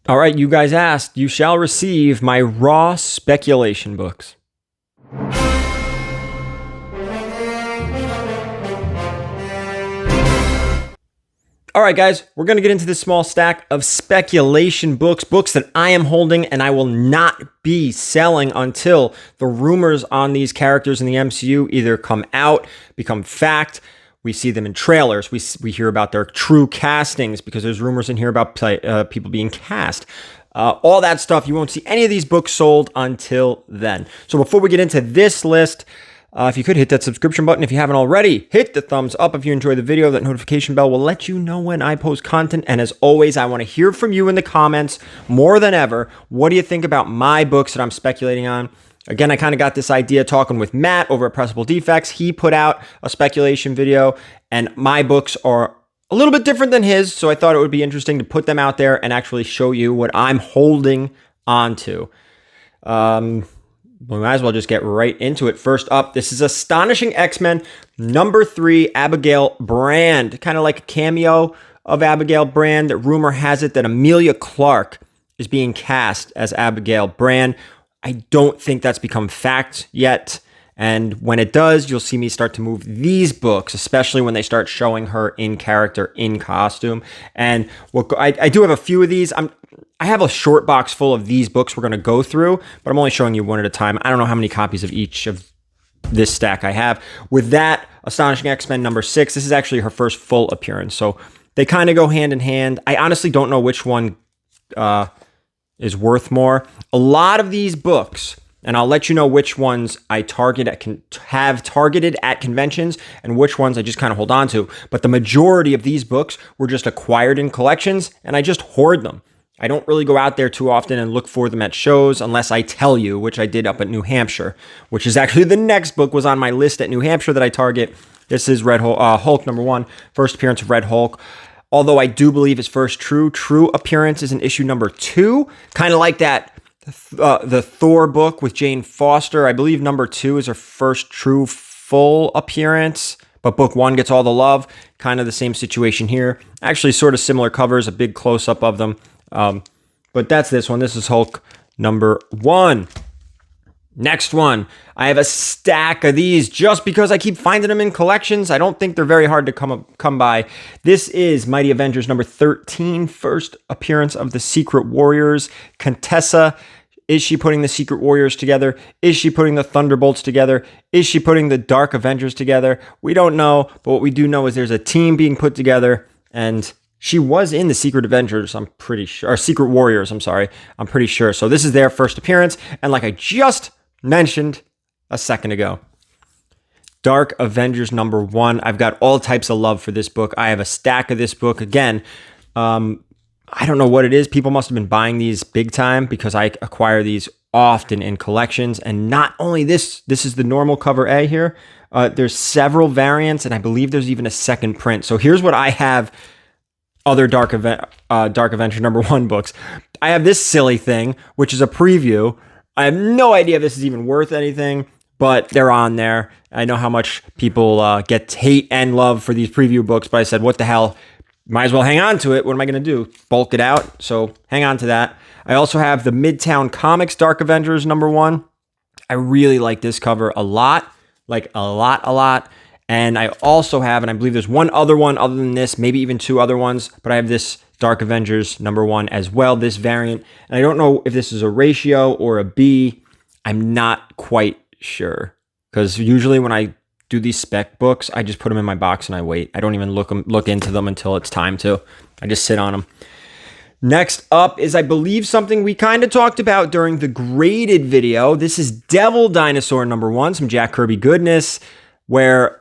All right, you guys asked. You shall receive my raw speculation books. All right, guys, we're going to get into this small stack of speculation books that I am holding and I will not be selling until the rumors on these characters in the MCU either come out, become fact. We see them in trailers. We hear about their true castings because there's rumors in here about people being cast. All that stuff. You won't see any of these books sold until then. So before we get into this list, if you could hit that subscription button if you haven't already, hit the thumbs up if you enjoy the video. That notification bell will let you know when I post content. And as always, I want to hear from you in the comments more than ever. What do you think about my books that I'm speculating on? Again, I kind of got this idea talking with Matt over at Pressable Defects. He put out a speculation video, and my books are a little bit different than his, so I thought it would be interesting to put them out there and actually show you what I'm holding onto. We might as well just get right into it. First up, this is Astonishing X-Men #3, Abigail Brand. Kind of like a cameo of Abigail Brand. That rumor has it that Emilia Clarke is being cast as Abigail Brand. I don't think that's become fact yet. And when it does, you'll see me start to move these books, especially when they start showing her in character, in costume. And I do have a few of these. I have a short box full of these books we're going to go through, but I'm only showing you one at a time. I don't know how many copies of each of this stack I have. With that, Astonishing X-Men #6, this is actually her first full appearance. So they kind of go hand in hand. I honestly don't know which one is worth more. A lot of these books, and I'll let you know which ones I have targeted at conventions and which ones I just kind of hold on to. But the majority of these books were just acquired in collections, and I just hoard them. I don't really go out there too often and look for them at shows unless I tell you, which I did up at New Hampshire, which is actually the next book was on my list at New Hampshire that I target. This is Red Hulk #1, first appearance of Red Hulk. Although I do believe his first true appearance is in issue #2, kind of like that the Thor book with Jane Foster. I believe #2 is her first true full appearance, but book 1 gets all the love. Kind of the same situation here. Actually, sort of similar covers, a big close-up of them. But that's this one. This is Hulk #1. Next one, I have a stack of these just because I keep finding them in collections. I don't think they're very hard to come by. This is Mighty Avengers #13, first appearance of the Secret Warriors. Contessa, is she putting the Secret Warriors together? Is she putting the Thunderbolts together? Is she putting the Dark Avengers together? We don't know, but what we do know is there's a team being put together, and she was in the Secret Avengers, I'm pretty sure, or Secret Warriors, I'm sorry. I'm pretty sure. So this is their first appearance, and like I just mentioned a second ago, Dark Avengers #1. I've got all types of love for this book. I have a stack of this book. Again, I don't know what it is. People must have been buying these big time because I acquire these often in collections. And not only this is the normal cover A here. There's several variants, and I believe there's even a second print. So here's what I have other Dark Avenger #1 books. I have this silly thing, which is a preview. I have no idea if this is even worth anything, but they're on there. I know how much people get hate and love for these preview books, but I said, what the hell? Might as well hang on to it. What am I going to do? Bulk it out? So hang on to that. I also have the Midtown Comics Dark Avengers #1. I really like this cover a lot. Like a lot. And I also have, and I believe there's one other one other than this, maybe even two other ones, but I have this Dark Avengers #1 as well, this variant. And I don't know if this is a ratio or a B. I'm not quite sure. Because usually when I do these spec books, I just put them in my box and I wait. I don't even look into them until it's time to. I just sit on them. Next up is, I believe, something we kind of talked about during the graded video. This is Devil Dinosaur #1, some Jack Kirby goodness, where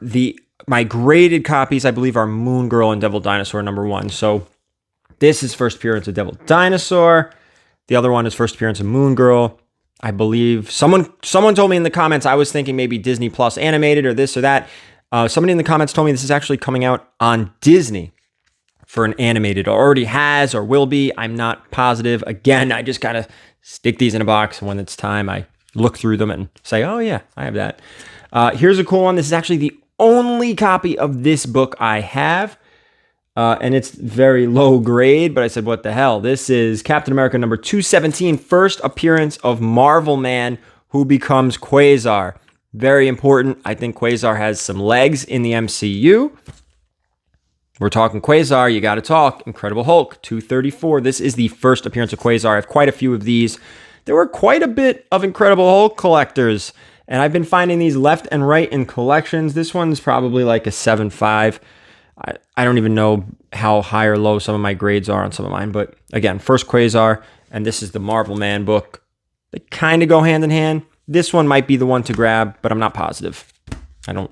my graded copies, I believe, are Moon Girl and Devil Dinosaur #1. So this is first appearance of Devil Dinosaur. The other one is first appearance of Moon Girl. I believe someone told me in the comments, I was thinking maybe Disney Plus animated or this or that. Somebody in the comments told me this is actually coming out on Disney for an animated, or already has or will be. I'm not positive. Again, I just gotta stick these in a box, and when it's time, I look through them and say, oh yeah, I have that. Here's a cool one. This is actually the only copy of this book I have. And it's very low grade, but I said, what the hell? This is Captain America number 217, first appearance of Marvel Man, who becomes Quasar. Very important. I think Quasar has some legs in the MCU. We're talking Quasar, you got to talk Incredible Hulk 234. This is the first appearance of Quasar. I have quite a few of these. There were quite a bit of Incredible Hulk collectors, and I've been finding these left and right in collections. This one's probably like a 7.5. I don't even know how high or low some of my grades are on some of mine, but again, first Quasar, and this is the Marvel Man book. They kind of go hand in hand. This one might be the one to grab, but I'm not positive. I don't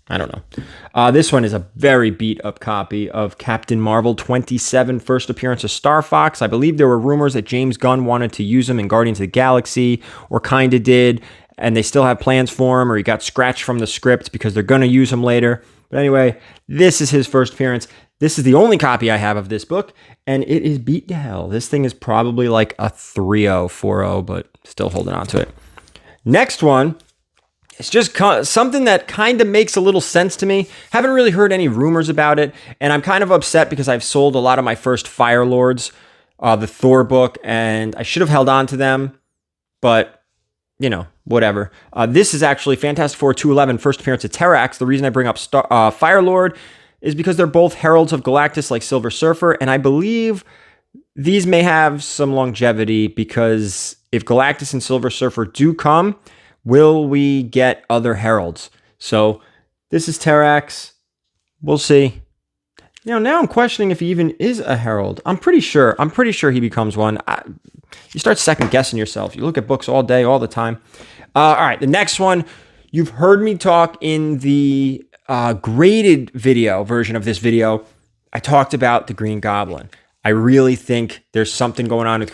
know. This one is a very beat up copy of Captain Marvel 27, first appearance of Starfox. I believe there were rumors that James Gunn wanted to use him in Guardians of the Galaxy, or kind of did, and they still have plans for him, or he got scratched from the script because they're going to use him later. But anyway, this is his first appearance. This is the only copy I have of this book, and it is beat to hell. This thing is probably like a 3.0, 4.0, but still holding on to it. Next one, it's just something that kind of makes a little sense to me. Haven't really heard any rumors about it, and I'm kind of upset because I've sold a lot of my first Fire Lords, the Thor book, and I should have held on to them, but you know, whatever. This is actually Fantastic Four 211, first appearance of Terrax. The reason I bring up Fire Lord is because they're both heralds of Galactus like Silver Surfer, and I believe these may have some longevity because if Galactus and Silver Surfer do come, will we get other heralds? So this is Terrax. We'll see. You know, now I'm questioning if he even is a herald. I'm pretty sure he becomes one. You start second guessing yourself. You look at books all day, all the time. All right, the next one. You've heard me talk in the graded video version of this video. I talked about the Green Goblin. I really think there's something going on with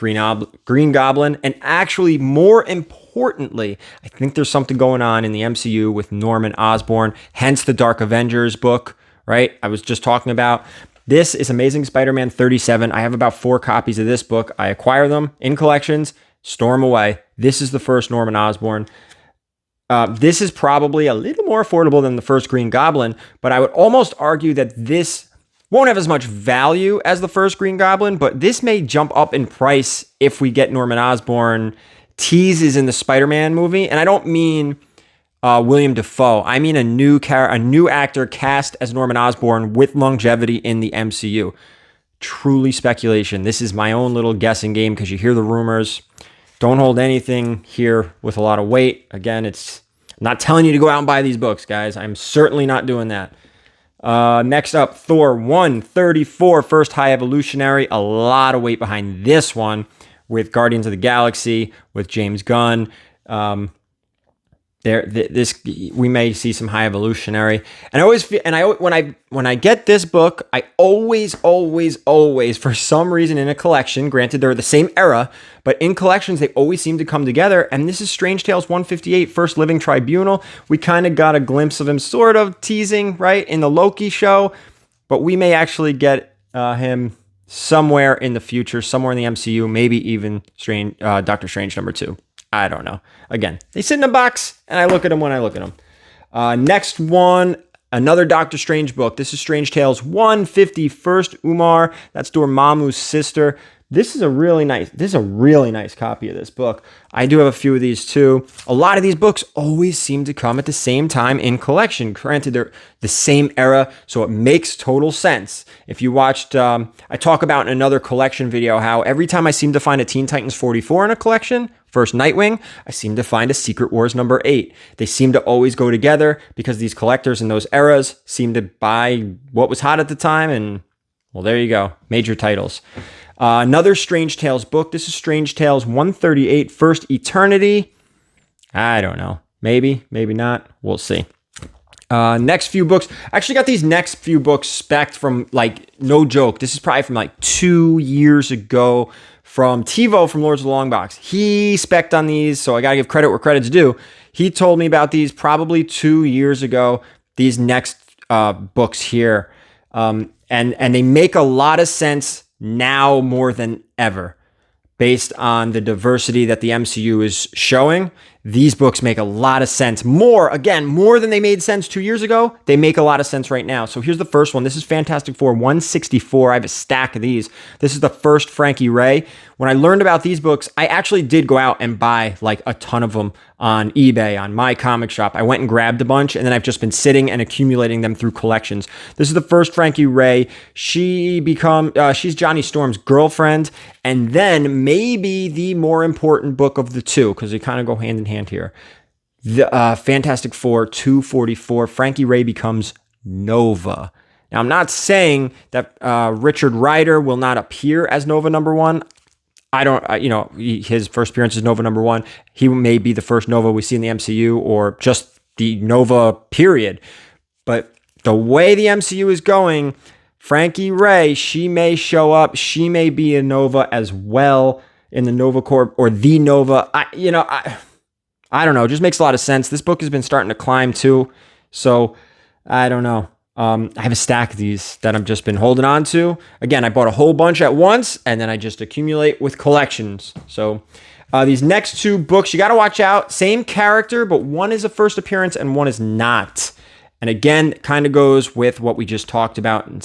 Green Goblin. And actually, more importantly, I think there's something going on in the MCU with Norman Osborn, hence the Dark Avengers book, right? I was just talking about. This is Amazing Spider-Man 37. I have about 4 copies of this book. I acquire them in collections, store them away. This is the first Norman Osborn. This is probably a little more affordable than the first Green Goblin, but I would almost argue that this won't have as much value as the first Green Goblin, but this may jump up in price if we get Norman Osborn teases in the Spider-Man movie. And I don't mean William Dafoe. I mean a new actor cast as Norman Osborn with longevity in the MCU. Truly speculation. This is my own little guessing game because you hear the rumors. Don't hold anything here with a lot of weight. Again, I'm not telling you to go out and buy these books, guys. I'm certainly not doing that. Next up, Thor 134, first High Evolutionary. A lot of weight behind this one with Guardians of the Galaxy, with James Gunn. We may see some High Evolutionary, and I always feel, when I get this book, I always, for some reason in a collection, granted they're the same era, but in collections they always seem to come together. And this is Strange Tales 158, First Living Tribunal. We kind of got a glimpse of him, sort of teasing, right, in the Loki show, but we may actually get him somewhere in the future, somewhere in the MCU, maybe even Doctor Strange number 2. I don't know. Again, they sit in a box, and I look at them when I look at them. Next one, another Doctor Strange book. This is Strange Tales 150, First Umar. That's Dormammu's sister. This is a really nice copy of this book. I do have a few of these too. A lot of these books always seem to come at the same time in collection. Granted, they're the same era, so it makes total sense. If you watched, I talk about in another collection video how every time I seem to find a Teen Titans 44 in a collection, first Nightwing, I seem to find a Secret Wars number 8. They seem to always go together because these collectors in those eras seem to buy what was hot at the time, and well, there you go. Major titles. Another Strange Tales book. This is Strange Tales 138, First Eternity. I don't know. Maybe not. We'll see. Next few books. I actually got these next few books spec'd from, like, no joke. This is probably from like 2 years ago from TiVo from Lords of the Long Box. He spec'd on these, so I got to give credit where credit's due. He told me about these probably 2 years ago, these next books here. And they make a lot of sense now more than ever. based on the diversity that the MCU is showing, these books make a lot of sense. More than they made sense 2 years ago. They make a lot of sense right now. So here's the first one. This is Fantastic Four 164. I have a stack of these. This is the first Frankie Raye. When I learned about these books, I actually did go out and buy like a ton of them on eBay, on my comic shop. I went and grabbed a bunch, and then I've just been sitting and accumulating them through collections. This is the first Frankie Raye. She's Johnny Storm's girlfriend, and then maybe the more important book of the two, because they kind of go hand in hand here. The Fantastic Four 244, Frankie Raye becomes Nova. Now, I'm not saying that Richard Rider will not appear as Nova #1. His first appearance is Nova #1. He may be the first Nova we see in the MCU, or just the Nova period. But the way the MCU is going, Frankie Raye, she may show up. She may be a Nova as well in the Nova Corps, or the Nova. I don't know. It just makes a lot of sense. This book has been starting to climb too. So I don't know. I have a stack of these that I've just been holding on to. Again, I bought a whole bunch at once, and then I just accumulate with collections. So these next two books, you got to watch out. Same character, but one is a first appearance and one is not. And again, kind of goes with what we just talked about and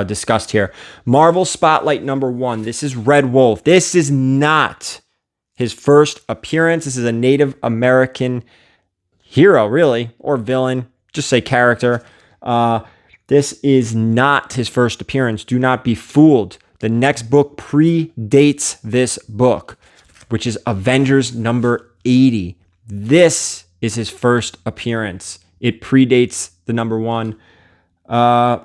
discussed here. Marvel Spotlight #1. This is Red Wolf. This is not his first appearance. This is a Native American hero, really, or villain. Just say character. This is not his first appearance. Do not be fooled. The next book predates this book, which is Avengers #80. This is his first appearance. It predates the #1. I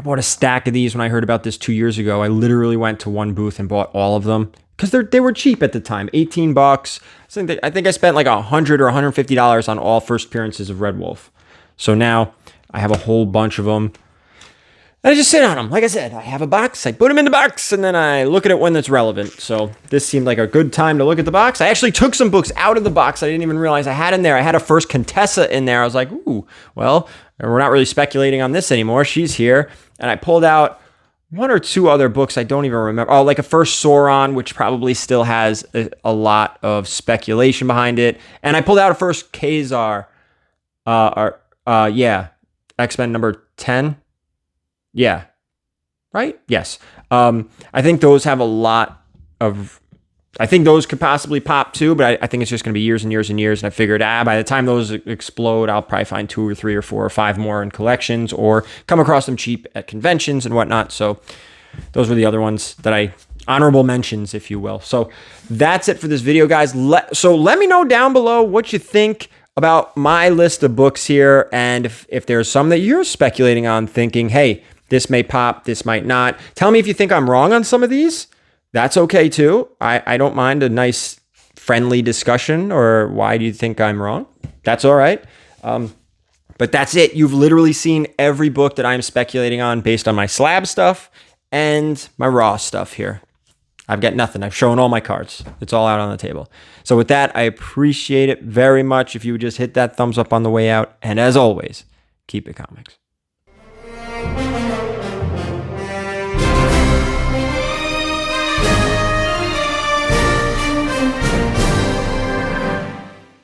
bought a stack of these when I heard about this 2 years ago. I literally went to one booth and bought all of them because they were cheap at the time, $18. I think I spent like $100 or $150 on all first appearances of Red Wolf. So now I have a whole bunch of them. And I just sit on them. Like I said, I have a box. I put them in the box, and then I look at it when it's relevant. So this seemed like a good time to look at the box. I actually took some books out of the box I didn't even realize I had in there. I had a first Contessa in there. I was like, ooh, well, we're not really speculating on this anymore. She's here. And I pulled out one or two other books I don't even remember. Oh, like a first Sauron, which probably still has a lot of speculation behind it. And I pulled out a first Quasar. X-Men #10. Yeah. Right? Yes. I think those have a lot of... I think those could possibly pop too, but I think it's just going to be years and years and years. And I figured, by the time those explode, I'll probably find 2 or 3 or 4 or 5 more in collections, or come across them cheap at conventions and whatnot. So those were the other ones that honorable mentions, if you will. So that's it for this video, guys. So let me know down below what you think about my list of books here, and if there's some that you're speculating on, thinking, hey, this may pop, this might not. Tell me if you think I'm wrong on some of these. That's okay too. I don't mind a nice friendly discussion, or why do you think I'm wrong? That's all right. But that's it. You've literally seen every book that I'm speculating on based on my slab stuff and my raw stuff here. I've got nothing. I've shown all my cards. It's all out on the table. So with that, I appreciate it very much if you would just hit that thumbs up on the way out. And as always, keep it comics.